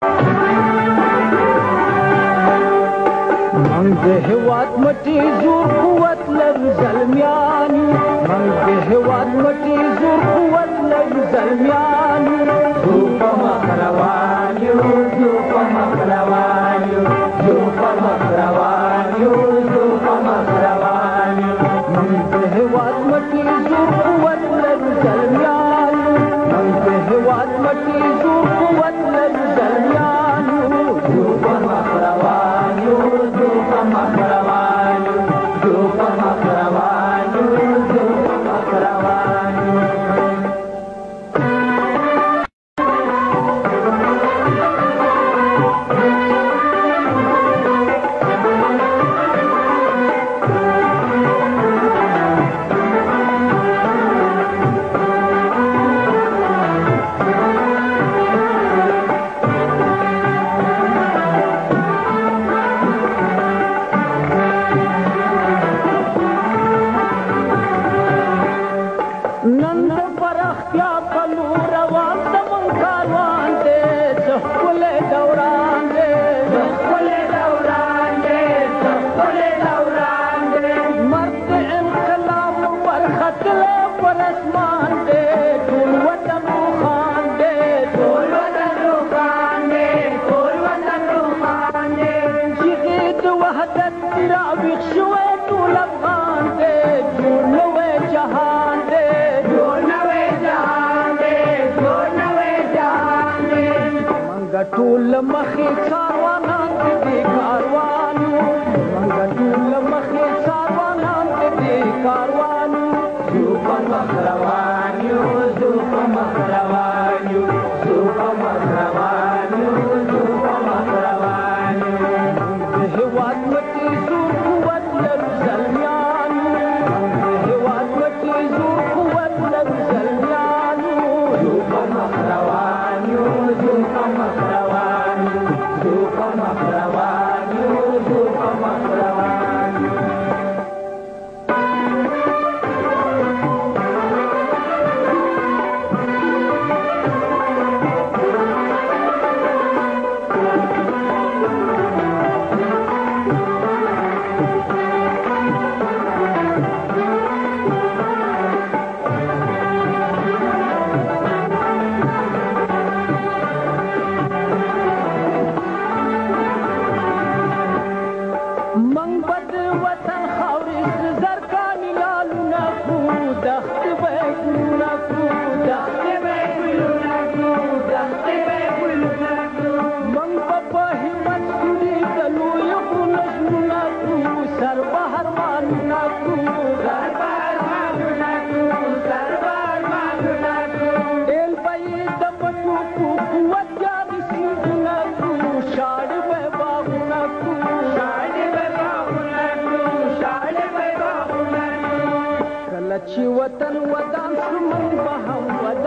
من د هېواد مټې زور قوت لرو زلمیانو من د هېواد مټې زور قوت لرو زلمیانو ځو په مخ روان یو ځو په مخ روان یو ځو په مخ روان یو ځو په مخ روان یو من د هېواد مټې زور قوت لرو زلمیانو من د هېواد مټې زور قوت لرو زلمیانو ځو په مخ روان یو ځو په مخ روان یو ځو په مخ روان یو ځو په مخ روان یو نن پرختیا پلو روان زمون کاروان دی ښکلی دوران دی ښکلی دوران دی ښکلی دوران دی مرد د انقلاب برختلی پر اسمان دی ټول وطن روښان دی ټول وطن روښان دی ټول وطن روښان دی چیغې د وحدت راویښ شوی ټول افغان دی جوړ نوی جهان دی ټول مخې کاروانان دې کاروانو منګه ټول مخې کاروانان دې کاروانو ځو په مخ روان یو ځو په مخ روان یو ځو په مخ روان یو ځو په مخ روان یو د هېواد مټې زور قوت لرو زلمیانو د هېواد مټې زور قوت لرو زلمیانو ځو په مخ روان یو ځو په مخ روان یو ځو په مخ روان یو ځو په مخ روان یو من بد وطن خاورې زرکانې لالونه کړو دښتې به یې ګلونه کړو دښتې به یې ګلونه کړو دښتې به یې ګلونه کړو من به په همت سوري د لویو غرونو ژوندونه کړو سر به ارمانونه کړو سر به ارمانونه کړو سر به ارمانونه کړو ډېل به یې د پټو کړو قوت یاري سیندونه کړو شاړې به یې باغونه کړو کله چې وطن ودان شو موږ به هم ودان